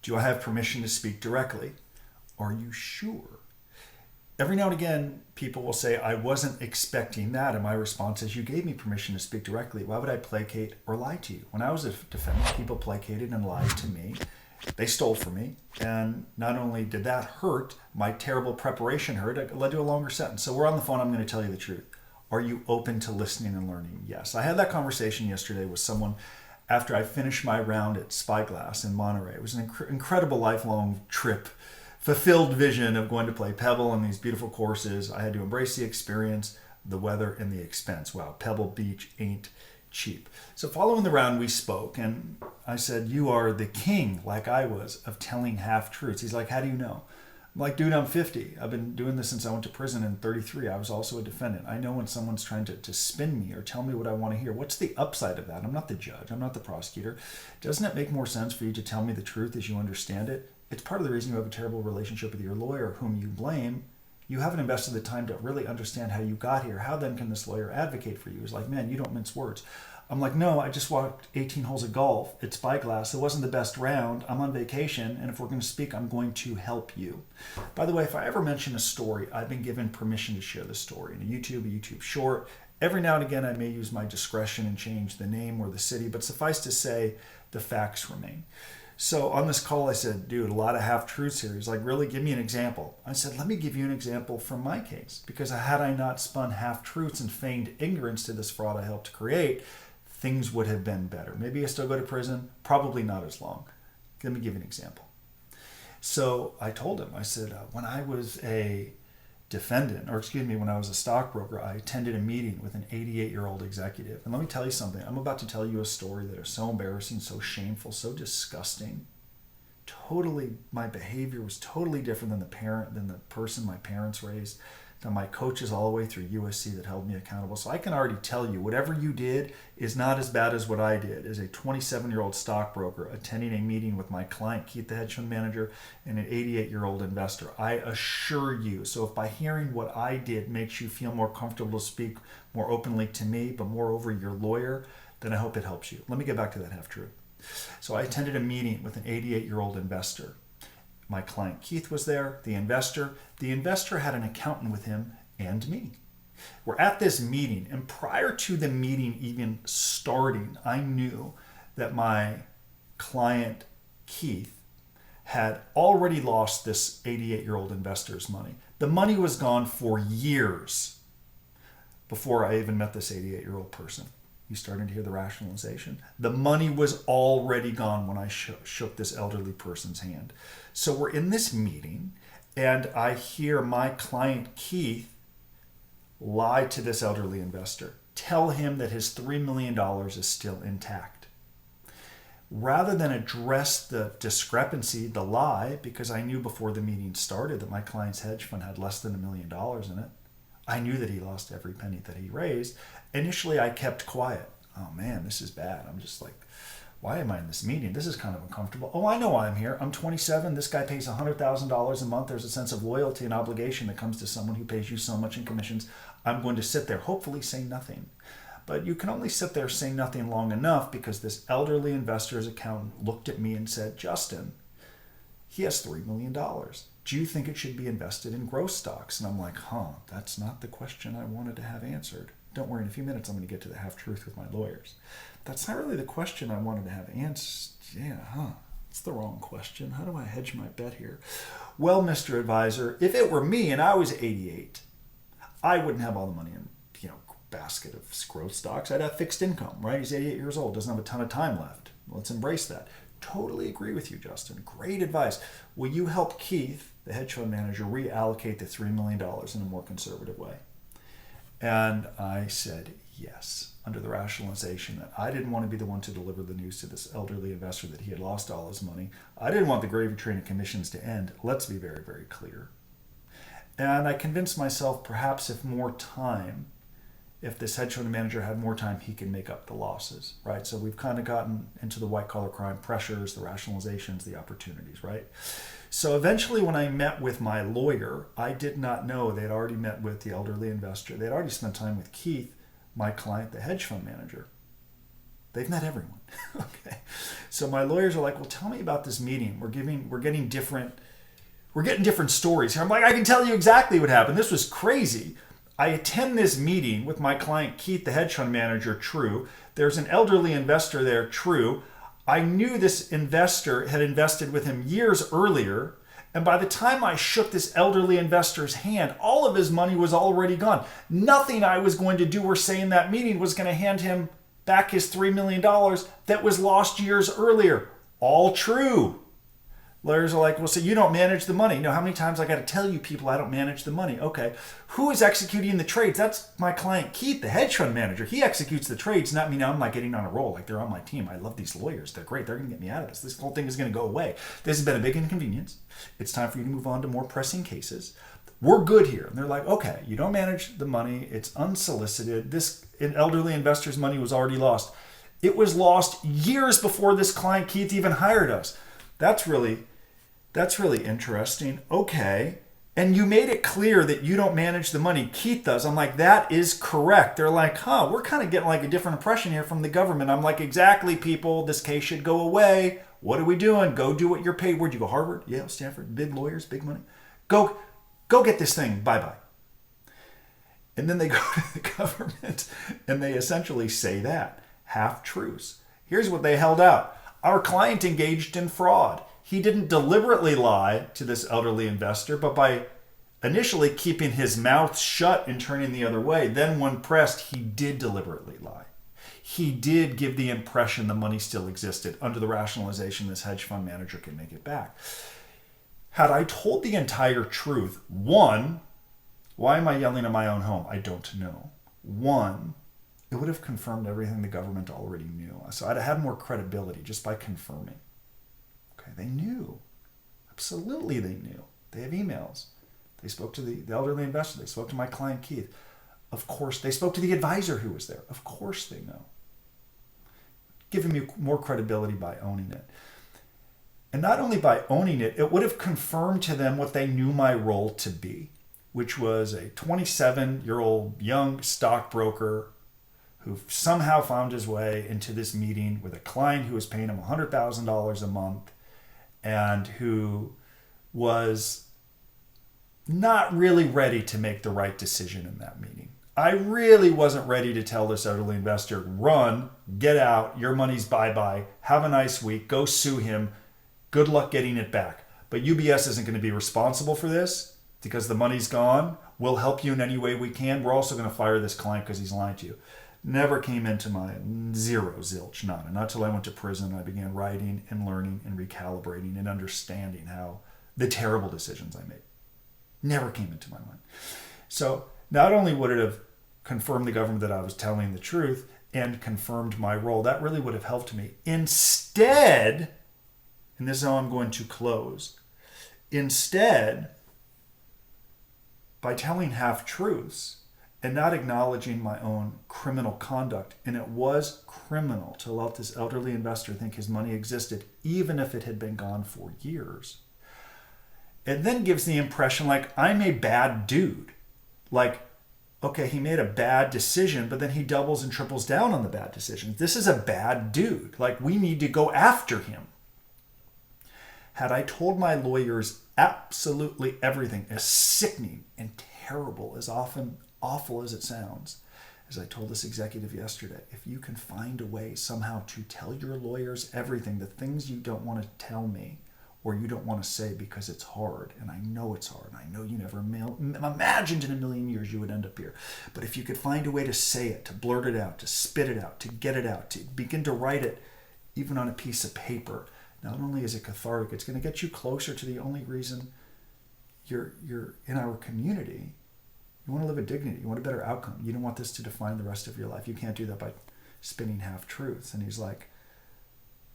Do I have permission to speak directly? Are you sure? Every now and again, people will say, I wasn't expecting that. And my response is, you gave me permission to speak directly. Why would I placate or lie to you? When I was a defendant, people placated and lied to me. They stole from me. And not only did that hurt, my terrible preparation hurt, it led to a longer sentence. So we're on the phone. I'm going to tell you the truth. Are you open to listening and learning? Yes. I had that conversation yesterday with someone after I finished my round at Spyglass in Monterey. It was an incredible lifelong trip, fulfilled vision of going to play Pebble and these beautiful courses. I had to embrace the experience, the weather, and the expense. Wow, Pebble Beach ain't cheap. So following the round, we spoke, and I said, you are the king, like I was, of telling half-truths. He's like, how do you know? I'm like, dude, I'm 50. I've been doing this since I went to prison in 33. I was also a defendant. I know when someone's trying to spin me or tell me what I want to hear. What's the upside of that? I'm not the judge. I'm not the prosecutor. Doesn't it make more sense for you to tell me the truth as you understand it? It's part of the reason you have a terrible relationship with your lawyer, whom you blame. You haven't invested the time to really understand how you got here. How then can this lawyer advocate for you? He's like, man, you don't mince words. I'm like, no, I just walked 18 holes of golf at Spyglass. It wasn't the best round. I'm on vacation, and if we're going to speak, I'm going to help you. By the way, if I ever mention a story, I've been given permission to share the story in a YouTube short. Every now and again, I may use my discretion and change the name or the city, but suffice to say, the facts remain. So on this call, I said, dude, a lot of half-truths here. He's like, really? Give me an example. I said, let me give you an example from my case, because had I not spun half-truths and feigned ignorance to this fraud I helped create, things would have been better. Maybe I still go to prison, probably not as long. Let me give you an example. So I told him, I said, when I was a defendant, when I was a stockbroker, I attended a meeting with an 88-year-old executive. And let me tell you something. I'm about to tell you a story that is so embarrassing, so shameful, so disgusting. Totally, my behavior was totally different than the person my parents raised, than my coaches all the way through USC that held me accountable. So I can already tell you, whatever you did is not as bad as what I did as a 27-year-old stockbroker attending a meeting with my client, Keith, the hedge fund manager, and an 88-year-old investor. I assure you. So if by hearing what I did makes you feel more comfortable to speak more openly to me, but moreover your lawyer, then I hope it helps you. Let me get back to that half-truth. So I attended a meeting with an 88-year-old investor. My client Keith was there, the investor. The investor had an accountant with him and me. We're at this meeting, and prior to the meeting even starting, I knew that my client Keith had already lost this 88-year-old investor's money. The money was gone for years before I even met this 88-year-old person. You starting to hear the rationalization? The money was already gone when I shook this elderly person's hand. So we're in this meeting, and I hear my client Keith lie to this elderly investor, tell him that his $3 million is still intact. Rather than address the discrepancy, the lie, because I knew before the meeting started that my client's hedge fund had less than $1 million in it, I knew that he lost every penny that he raised. Initially, I kept quiet. Oh man, this is bad. I'm just like, why am I in this meeting? This is kind of uncomfortable. Oh, I know why I'm here. I'm 27. This guy pays $100,000 a month. There's a sense of loyalty and obligation that comes to someone who pays you so much in commissions. I'm going to sit there, hopefully say nothing. But you can only sit there saying nothing long enough because this elderly investor's accountant looked at me and said, Justin, he has $3 million. Do you think it should be invested in growth stocks? And I'm like, that's not the question I wanted to have answered. Don't worry, in a few minutes I'm going to get to the half-truth with my lawyers. That's not really the question I wanted to have answered. It's the wrong question. How do I hedge my bet here? Well, Mr. Advisor, if it were me and I was 88, I wouldn't have all the money in basket of growth stocks. I'd have fixed income, right? He's 88 years old, doesn't have a ton of time left. Let's embrace that. Totally agree with you, Justin. Great advice. Will you help Keith, the hedge fund manager, reallocate the $3 million in a more conservative way? And I said yes, under the rationalization that I didn't want to be the one to deliver the news to this elderly investor that he had lost all his money. I didn't want the gravy train of commissions to end. Let's be very, very clear. And I convinced myself perhaps if this hedge fund manager had more time, he can make up the losses, right? So we've kind of gotten into the white collar crime pressures, the rationalizations, the opportunities, right? So eventually when I met with my lawyer, I did not know they had already met with the elderly investor. They had already spent time with Keith, my client, the hedge fund manager. They've met everyone. Okay. So my lawyers are like, well, tell me about this meeting. We're getting different stories here. I'm like, I can tell you exactly what happened. This was crazy. I attend this meeting with my client, Keith, the hedge fund manager, true. There's an elderly investor there, true. I knew this investor had invested with him years earlier. And by the time I shook this elderly investor's hand, all of his money was already gone. Nothing I was going to do or say in that meeting was going to hand him back his $3 million that was lost years earlier. All true. Lawyers are like, well, so you don't manage the money. No, how many times I got to tell you people I don't manage the money? Okay. Who is executing the trades? That's my client, Keith, the hedge fund manager. He executes the trades, not me. Now I'm like getting on a roll. Like, they're on my team. I love these lawyers. They're great. They're going to get me out of this. This whole thing is going to go away. This has been a big inconvenience. It's time for you to move on to more pressing cases. We're good here. And they're like, okay, you don't manage the money. It's unsolicited. This elderly investor's money was already lost. It was lost years before this client, Keith, even hired us. That's really interesting. Okay. And you made it clear that you don't manage the money. Keith does. I'm like, that is correct. They're like, we're kind of getting like a different impression here from the government. I'm like, exactly, people. This case should go away. What are we doing? Go do what you're paid. Where'd you go? Harvard, Yale, Stanford, big lawyers, big money. Go get this thing. Bye-bye. And then they go to the government and they essentially say that. Half-truths. Here's what they held out. Our client engaged in fraud. He didn't deliberately lie to this elderly investor, but by initially keeping his mouth shut and turning the other way, then when pressed, he did deliberately lie. He did give the impression the money still existed under the rationalization this hedge fund manager can make it back. Had I told the entire truth, one, why am I yelling at my own home? I don't know. One, it would have confirmed everything the government already knew. So I'd have more credibility just by confirming. Okay, they knew. Absolutely they knew. They have emails. They spoke to the elderly investor. They spoke to my client, Keith. Of course, they spoke to the advisor who was there. Of course they know. Giving me more credibility by owning it. And not only by owning it, it would have confirmed to them what they knew my role to be, which was a 27-year-old young stockbroker who somehow found his way into this meeting with a client who was paying him $100,000 a month and who was not really ready to make the right decision in that meeting. I really wasn't ready to tell this elderly investor, run, get out, your money's bye-bye, have a nice week, go sue him, good luck getting it back. But UBS isn't going to be responsible for this because the money's gone. We'll help you in any way we can. We're also going to fire this client because he's lying to you. Never came into my zero, zilch, none. And not until I went to prison, I began writing and learning and recalibrating and understanding how the terrible decisions I made never came into my mind. So not only would it have confirmed the government that I was telling the truth and confirmed my role, that really would have helped me. Instead, and this is how I'm going to close, instead, by telling half-truths, and not acknowledging my own criminal conduct. And it was criminal to let this elderly investor think his money existed, even if it had been gone for years. It then gives the impression like I'm a bad dude. Like, okay, he made a bad decision, but then he doubles and triples down on the bad decisions. This is a bad dude. Like, we need to go after him. Had I told my lawyers absolutely everything, as sickening and terrible, as awful as it sounds, as I told this executive yesterday, if you can find a way somehow to tell your lawyers everything, the things you don't want to tell me or you don't want to say because it's hard, and I know it's hard, and I know you never imagined in a million years you would end up here, but if you could find a way to say it, to blurt it out, to spit it out, to get it out, to begin to write it even on a piece of paper, not only is it cathartic, it's going to get you closer to the only reason you're in our community. You want to live with dignity. You want a better outcome. You don't want this to define the rest of your life. You can't do that by spinning half-truths. And he's like,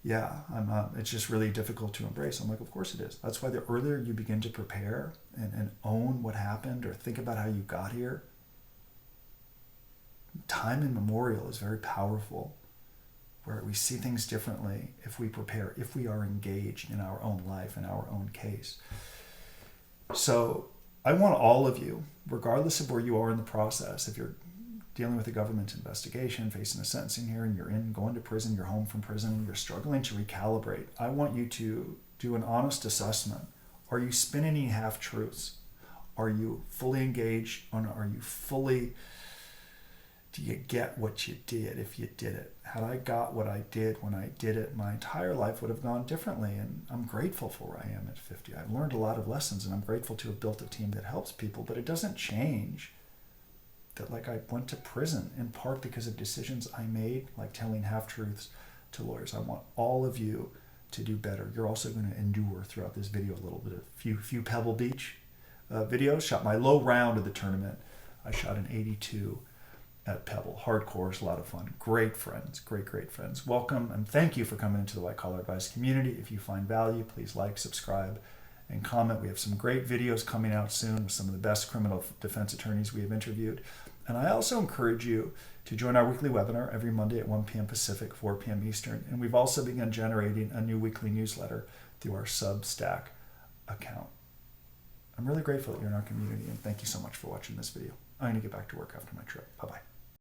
yeah, I'm not. It's just really difficult to embrace. I'm like, of course it is. That's why the earlier you begin to prepare and own what happened or think about how you got here, time immemorial is very powerful, where we see things differently if we prepare, if we are engaged in our own life, in our own case. So I want all of you, regardless of where you are in the process, if you're dealing with a government investigation, facing a sentencing hearing, you're in, going to prison, you're home from prison, you're struggling to recalibrate, I want you to do an honest assessment. Are you spinning any half-truths? Are you fully engaged? Are you fully... Do you get what you did if you did it? Had I got what I did when I did it, my entire life would have gone differently. And I'm grateful for where I am at 50. I've learned a lot of lessons, and I'm grateful to have built a team that helps people. But it doesn't change that, like, I went to prison in part because of decisions I made, like telling half-truths to lawyers. I want all of you to do better. You're also going to endure throughout this video a little bit of few Pebble Beach videos. Shot my low round of the tournament. I shot an 82 at Pebble. Hard course, a lot of fun. Great friends, great friends. Welcome and thank you for coming into the White Collar Advice community. If you find value, please like, subscribe, and comment. We have some great videos coming out soon with some of the best criminal defense attorneys we have interviewed. And I also encourage you to join our weekly webinar every Monday at 1 p.m. Pacific, 4 p.m. Eastern. And we've also begun generating a new weekly newsletter through our Substack account. I'm really grateful that you're in our community, and thank you so much for watching this video. I'm going to get back to work after my trip. Bye-bye.